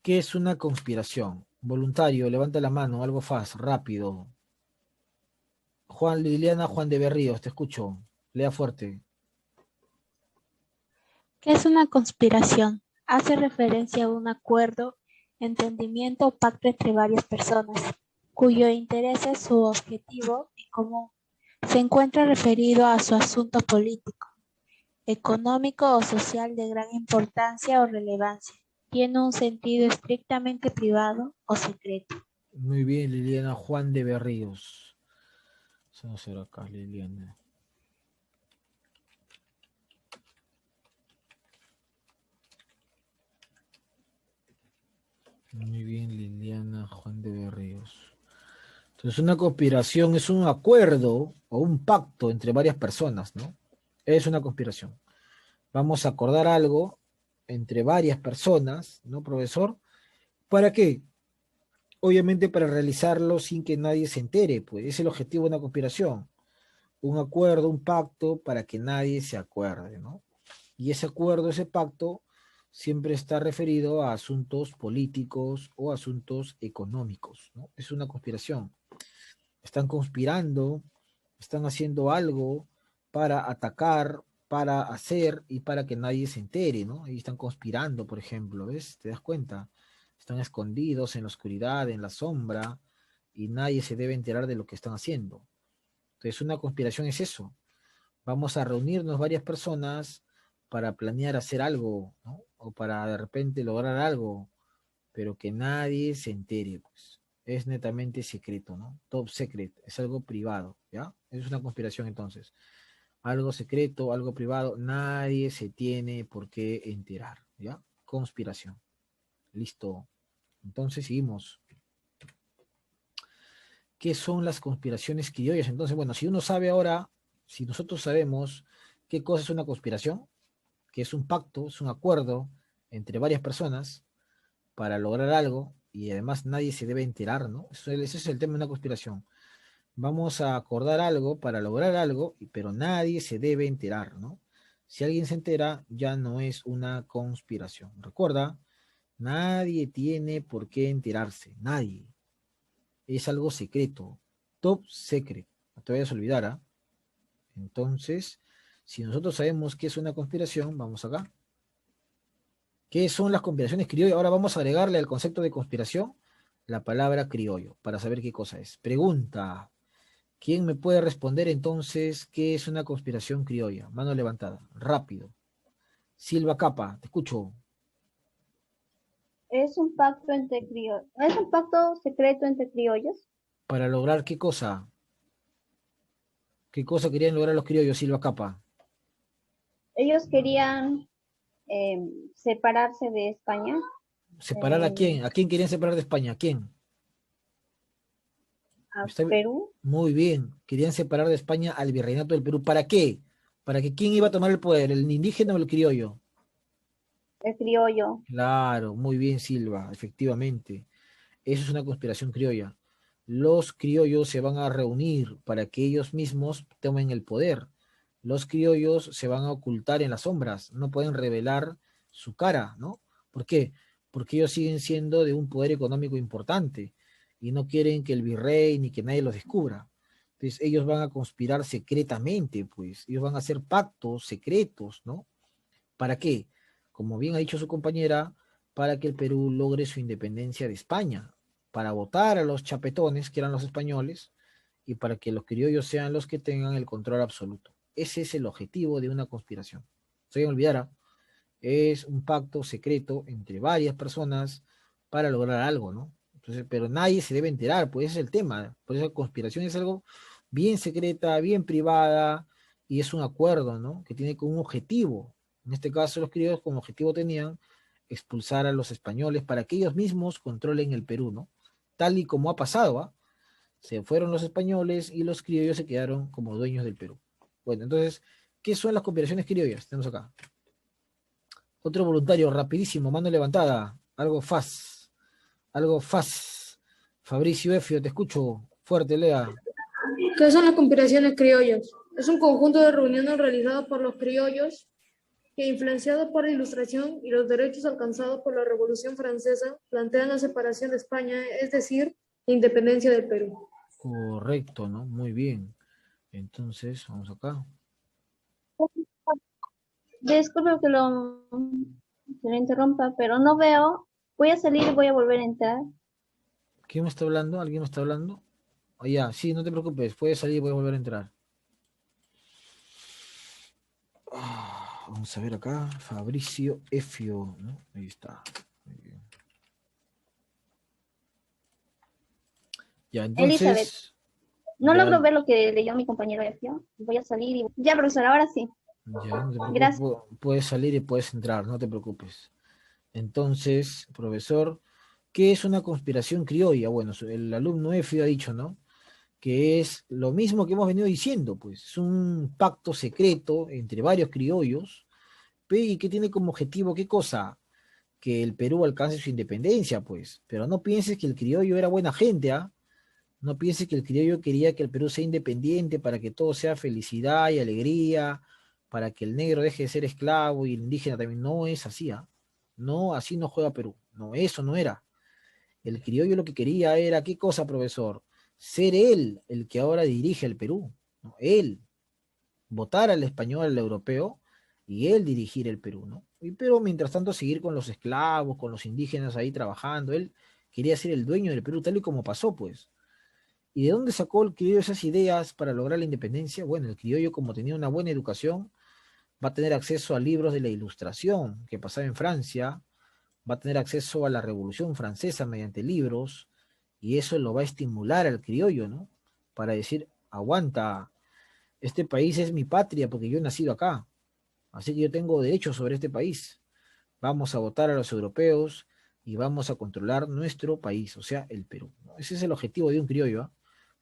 ¿Qué es una conspiración? Voluntario, levanta la mano, algo fácil, rápido. Juan Liliana, Juan de Berríos, te escucho. Lea fuerte. ¿Qué es una conspiración? Hace referencia a un acuerdo, entendimiento o pacto entre varias personas, cuyo interés es su objetivo en común. Se encuentra referido a su asunto político, económico o social de gran importancia o relevancia. Tiene un sentido estrictamente privado o secreto. Muy bien, Liliana, Juan de Berríos. Vamos a hacer acá, Liliana. Muy bien, Liliana, Juan de Berríos. Entonces, una conspiración es un acuerdo o un pacto entre varias personas, ¿no? Es una conspiración. Vamos a acordar algo entre varias personas, ¿no, profesor? ¿Para qué? Obviamente para realizarlo sin que nadie se entere, pues es el objetivo de una conspiración. Un acuerdo, un pacto para que nadie se acuerde, ¿no? Y ese acuerdo, ese pacto, siempre está referido a asuntos políticos o asuntos económicos, ¿no? Es una conspiración. Están conspirando, están haciendo algo para atacar, para hacer y para que nadie se entere, ¿no? Y están conspirando, por ejemplo, ¿ves? ¿Te das cuenta? Están escondidos en la oscuridad, en la sombra, y nadie se debe enterar de lo que están haciendo. Entonces, una conspiración es eso. Vamos a reunirnos varias personas para planear hacer algo, ¿no? O para de repente lograr algo, pero que nadie se entere, pues. Es netamente secreto, ¿no? Top secret, es algo privado, ¿ya? Es una conspiración entonces. Algo secreto, algo privado, nadie se tiene por qué enterar, ¿ya? Conspiración. Listo. Entonces seguimos. ¿Qué son las conspiraciones criollas? Entonces, bueno, si uno sabe ahora, si nosotros sabemos qué cosa es una conspiración, que es un pacto, es un acuerdo entre varias personas para lograr algo y además nadie se debe enterar, ¿no? Ese es el tema de una conspiración. Vamos a acordar algo para lograr algo, pero nadie se debe enterar, ¿no? Si alguien se entera, ya no es una conspiración. Recuerda, nadie tiene por qué enterarse, nadie. Es algo secreto, top secret. No te vayas a olvidar, ¿ah? Entonces, si nosotros sabemos qué es una conspiración, vamos acá. ¿Qué son las conspiraciones criollas? Ahora vamos a agregarle al concepto de conspiración la palabra criollo para saber qué cosa es. Pregunta, ¿quién me puede responder entonces qué es una conspiración criolla? Mano levantada, rápido. Silva Capa, te escucho. Es un pacto secreto entre criollos. ¿Para lograr qué cosa? ¿Qué cosa querían lograr los criollos, Silva Capa? Ellos querían separarse de España, ¿Separar a quién? eh, ¿A quién querían separar de España? ¿A quién? a Está Perú, muy bien. Querían separar de España al virreinato del Perú. ¿Para qué? ¿Para que quién iba a tomar el poder? ¿El indígena o el criollo? el criollo. Claro, muy bien, Silva, efectivamente. Eso es una conspiración criolla. Los criollos se van a reunir para que ellos mismos tomen el poder. Los criollos se van a ocultar en las sombras, no pueden revelar su cara, ¿no? ¿Por qué? Porque ellos siguen siendo de un poder económico importante y no quieren que el virrey ni que nadie los descubra. Entonces ellos van a conspirar secretamente, pues, ellos van a hacer pactos secretos, ¿no? ¿Para qué? Como bien ha dicho su compañera, para que el Perú logre su independencia de España, para votar a los chapetones, que eran los españoles, y para que los criollos sean los que tengan el control absoluto. Ese es el objetivo de una conspiración. Se me olvidara, es un pacto secreto entre varias personas para lograr algo, ¿no? Entonces, pero nadie se debe enterar, pues ese es el tema. Por eso la conspiración es algo bien secreta, bien privada, y es un acuerdo, ¿no? Que tiene como un objetivo. En este caso, los criollos como objetivo tenían expulsar a los españoles para que ellos mismos controlen el Perú, ¿no? Tal y como ha pasado, ¿ah? Se fueron los españoles y los criollos se quedaron como dueños del Perú. Bueno, entonces, ¿qué son las conspiraciones criollas? Tenemos acá. Otro voluntario, rapidísimo, mano levantada. Algo faz. Algo faz. Fabricio Efio, te escucho. Fuerte, Lea. ¿Qué son las conspiraciones criollas? Es un conjunto de reuniones realizadas por los criollos que, influenciado por la Ilustración y los derechos alcanzados por la Revolución Francesa, plantean la separación de España, es decir, la independencia del Perú. Correcto, ¿no? Muy bien. Entonces, vamos acá. Disculpe que lo interrumpa, pero no veo. Voy a salir y voy a volver a entrar. ¿Quién me está hablando? ¿Alguien me está hablando? Ah, ya, sí, no te preocupes, puedes salir y voy a volver a entrar. Vamos a ver acá, Fabricio Efio, ¿no? Ahí está. Muy bien. Ya, Elizabeth, entonces, no ya, logro ver lo que leyó mi compañero Efio. Voy a salir y... Ya, profesor, ahora sí. ya, no te preocupes, Gracias. puedes salir y puedes entrar, no te preocupes. Entonces, profesor, ¿qué es una conspiración criolla? Bueno, el alumno Efio ha dicho, ¿no? Que es lo mismo que hemos venido diciendo, pues, es un pacto secreto entre varios criollos, y que tiene como objetivo, ¿qué cosa? Que el Perú alcance su independencia, pues, pero no pienses que el criollo era buena gente, ¿ah? No pienses que el criollo quería que el Perú sea independiente para que todo sea felicidad y alegría, para que el negro deje de ser esclavo y el indígena también. No es así, ¿ah? No, así no juega Perú. No, eso no era. El criollo lo que quería era, ¿qué cosa, profesor? Ser él el que ahora dirige el Perú, ¿no? Él, votar al español, al europeo, y él dirigir el Perú, ¿no? Pero mientras tanto seguir con los esclavos, con los indígenas ahí trabajando, él quería ser el dueño del Perú, tal y como pasó, pues. ¿Y de dónde sacó el criollo esas ideas para lograr la independencia? Bueno, el criollo, como tenía una buena educación, va a tener acceso a libros de la Ilustración que pasaba en Francia, va a tener acceso a la Revolución Francesa mediante libros, y eso lo va a estimular al criollo, ¿no? Para decir, aguanta, este país es mi patria porque yo he nacido acá, así que yo tengo derechos sobre este país. Vamos a votar a los europeos y vamos a controlar nuestro país, o sea, el Perú, ¿no? Ese es el objetivo de un criollo, ¿ah?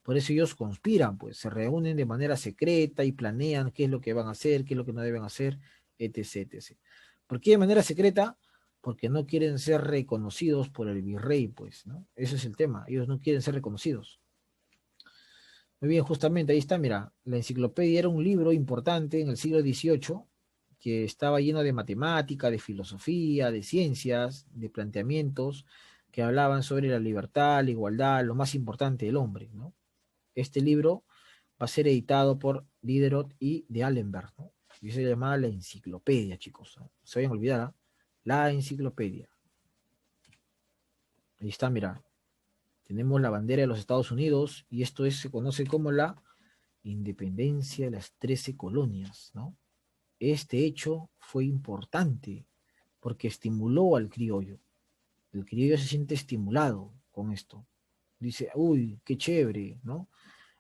Por eso ellos conspiran, pues, se reúnen de manera secreta y planean qué es lo que van a hacer, qué es lo que no deben hacer, etc, etc. ¿Por qué de manera secreta? Porque no quieren ser reconocidos por el virrey, pues, ¿no? Ese es el tema, ellos no quieren ser reconocidos. Muy bien, justamente ahí está, mira, la enciclopedia era un libro importante en el siglo XVIII que estaba lleno de matemática, de filosofía, de ciencias, de planteamientos que hablaban sobre la libertad, la igualdad, lo más importante del hombre, ¿no? Este libro va a ser editado por Diderot y de Allenberg, ¿no? Y se llama la enciclopedia, chicos, ¿no? No se vayan a olvidar, ¿ah? La enciclopedia. Ahí está, mira, tenemos la bandera de los Estados Unidos y se conoce como la independencia de las 13 colonias, ¿no? Este hecho fue importante porque estimuló al criollo. El criollo se siente estimulado con esto. Dice, uy, qué chévere, ¿no?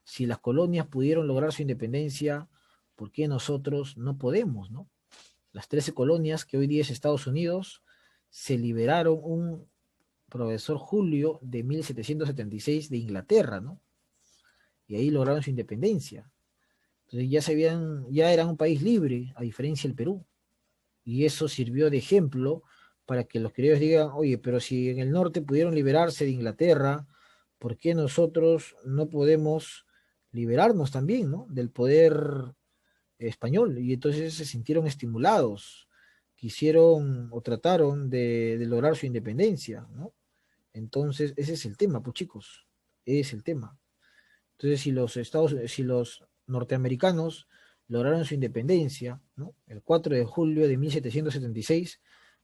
Si las colonias pudieron lograr su independencia, ¿por qué nosotros no podemos, no? Las 13 colonias que hoy día es Estados Unidos se liberaron un profesor Julio de 1776 de Inglaterra, ¿no? Y ahí lograron su independencia. Entonces ya eran un país libre, a diferencia del Perú. Y eso sirvió de ejemplo para que los criollos digan, oye, pero si en el norte pudieron liberarse de Inglaterra, ¿por qué nosotros no podemos liberarnos también, ¿no? Del poder español? Y entonces se sintieron estimulados, quisieron o trataron de lograr su independencia, ¿no? Entonces, ese es el tema, pues chicos, es el tema. Entonces, si los norteamericanos lograron su independencia, ¿no? El 4 de julio de 1776,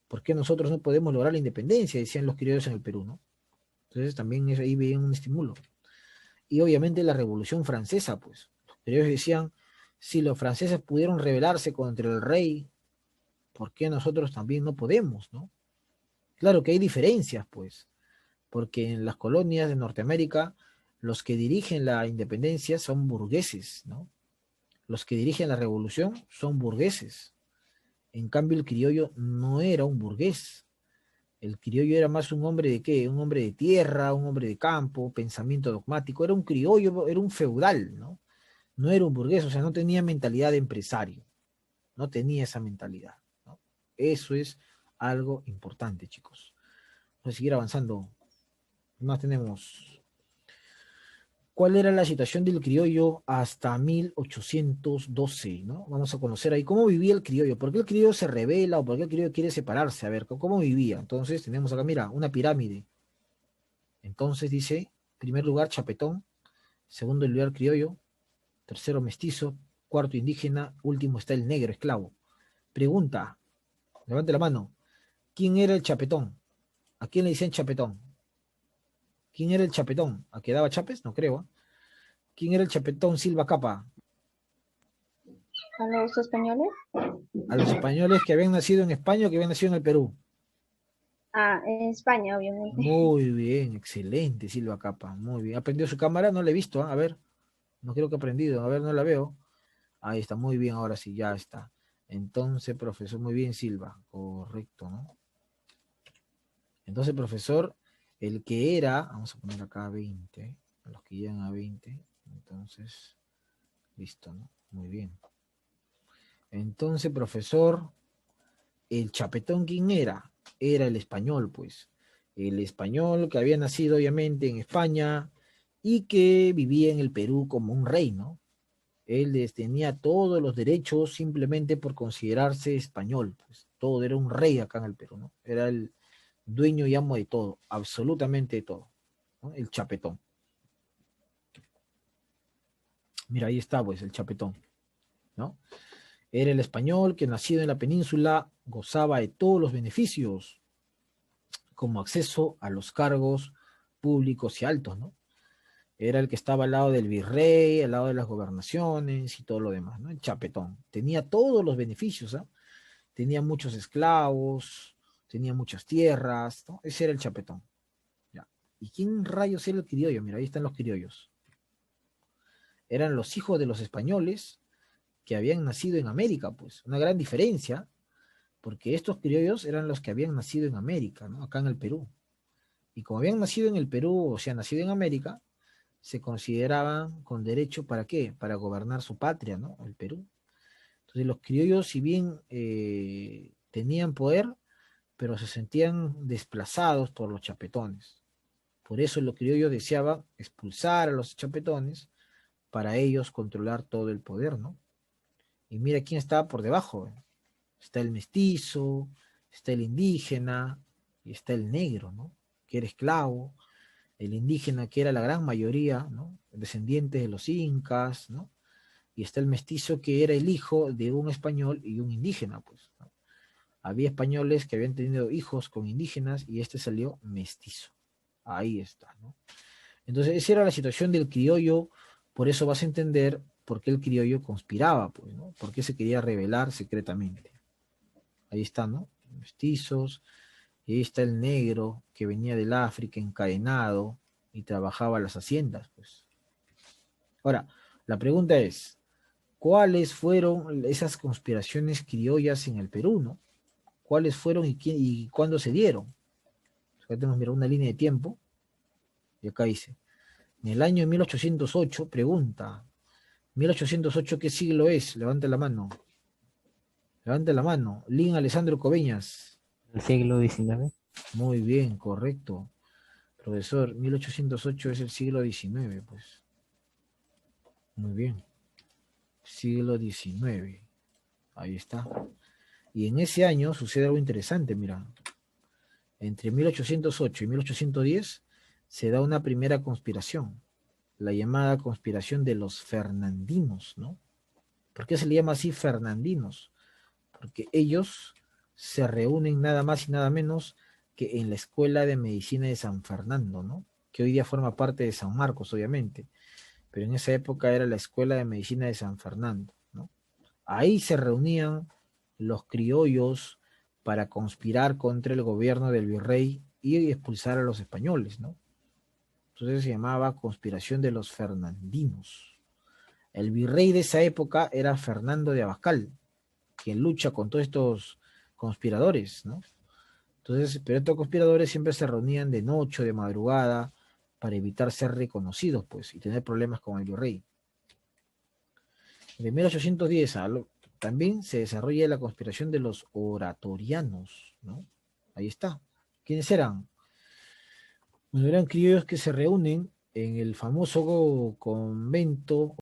¿por qué nosotros no podemos lograr la independencia? Decían los criollos en el Perú, ¿no? Entonces también ahí veían un estímulo. Y obviamente la Revolución Francesa, pues, los criollos decían, si los franceses pudieron rebelarse contra el rey, ¿por qué nosotros también no podemos, ¿no? Claro que hay diferencias, pues, porque en las colonias de Norteamérica, los que dirigen la independencia son burgueses, ¿no? Los que dirigen la revolución son burgueses. En cambio, el criollo no era un burgués. El criollo era más un hombre de qué? Un hombre de tierra, un hombre de campo, pensamiento dogmático. Era un criollo, era un feudal, ¿no? No era un burgués, o sea, no tenía mentalidad de empresario. No tenía esa mentalidad, ¿no? Eso es algo importante, chicos. Vamos a seguir avanzando. ¿Qué más tenemos? ¿Cuál era la situación del criollo hasta 1812? ¿No? Vamos a conocer ahí cómo vivía el criollo. ¿Por qué el criollo se rebela o por qué el criollo quiere separarse? A ver, ¿cómo vivía? Entonces tenemos acá, mira, una pirámide. Entonces dice, primer lugar, chapetón, segundo lugar, criollo, tercero, mestizo, cuarto, indígena, último está el negro, esclavo. Pregunta, levante la mano, ¿quién era el chapetón? ¿A quién le dicen chapetón? ¿Quién era el chapetón? ¿A qué daba chapes? No creo. ¿Eh? ¿Quién era el chapetón Silva Capa? ¿A los españoles? A los españoles que habían nacido en España o que habían nacido en el Perú. Ah, en España, obviamente. Muy bien, excelente Silva Capa, muy bien. ¿Aprendió su cámara? No la he visto, ¿eh? A ver, no creo que ha aprendido, a ver, no la veo. Ahí está, muy bien, ahora sí, ya está. Entonces, profesor, muy bien Silva, correcto, ¿no? Entonces, profesor, el que era, vamos a poner acá 20, a los que llegan a 20, entonces, listo, ¿no? Muy bien. Entonces, profesor, el chapetón, ¿quién era? Era el español, pues. El español que había nacido, obviamente, en España y que vivía en el Perú como un rey, ¿no? Él tenía todos los derechos simplemente por considerarse español, pues. Todo, era un rey acá en el Perú, ¿no? Era el dueño y amo de todo, absolutamente de todo, ¿no? El chapetón. Mira, ahí está, pues, el chapetón, ¿no? Era el español que nacido en la península gozaba de todos los beneficios, como acceso a los cargos públicos y altos, ¿no? Era el que estaba al lado del virrey, al lado de las gobernaciones y todo lo demás, ¿no? El chapetón. Tenía todos los beneficios, ¿ah? Tenía muchos esclavos, tenía muchas tierras, ¿no? Ese era el chapetón. ¿Ya? ¿Y quién rayos era el criollo? Mira, ahí están los criollos. Eran los hijos de los españoles que habían nacido en América, pues. Una gran diferencia, porque estos criollos eran los que habían nacido en América, ¿no? Acá en el Perú. Y como habían nacido en el Perú, o sea, nacido en América, se consideraban con derecho, ¿para qué? Para gobernar su patria, ¿no? El Perú. Entonces los criollos, si bien tenían poder, pero se sentían desplazados por los chapetones. Por eso los criollos deseaban expulsar a los chapetones para ellos controlar todo el poder, ¿no? Y mira quién estaba por debajo. Está el mestizo, está el indígena y está el negro, ¿no? Que era esclavo, el indígena que era la gran mayoría, ¿no? Descendientes de los incas, ¿no? Y está el mestizo que era el hijo de un español y un indígena, pues, ¿no? Había españoles que habían tenido hijos con indígenas y este salió mestizo. Ahí está, ¿no? Entonces, esa era la situación del criollo, por eso vas a entender por qué el criollo conspiraba, pues, ¿no? Por qué se quería rebelar secretamente. Ahí está, ¿no? Mestizos, y ahí está el negro que venía del África encadenado y trabajaba las haciendas, pues. Ahora, la pregunta es, ¿cuáles fueron esas conspiraciones criollas en el Perú, no? ¿Cuáles fueron y cuándo se dieron? Acá tenemos, mira, una línea de tiempo, y acá dice, en el año 1808, pregunta, 1808, ¿qué siglo es? Levanta la mano. Levanta la mano. Lin Alessandro Coveñas. El siglo XIX. Muy bien, correcto. Profesor, 1808 es el siglo XIX, pues. Muy bien. Siglo XIX. Ahí está. Y en ese año sucede algo interesante, mira. Entre 1808 y 1810 se da una primera conspiración, la llamada conspiración de los fernandinos, ¿no? ¿Por qué se le llama así fernandinos? Porque ellos se reúnen nada más y nada menos que en la Escuela de Medicina de San Fernando, ¿no? Que hoy día forma parte de San Marcos, obviamente, pero en esa época era la Escuela de Medicina de San Fernando, ¿no? Ahí se reunían los criollos para conspirar contra el gobierno del virrey y expulsar a los españoles, ¿no? Entonces se llamaba conspiración de los fernandinos. El virrey de esa época era Fernando de Abascal, quien lucha con todos estos conspiradores, ¿no? Entonces, pero estos conspiradores siempre se reunían de noche o de madrugada para evitar ser reconocidos, pues, y tener problemas con el virrey. En 1810 también se desarrolla la conspiración de los oratorianos, ¿no? Ahí está. ¿Quiénes eran? Bueno, eran criollos que se reúnen en el famoso convento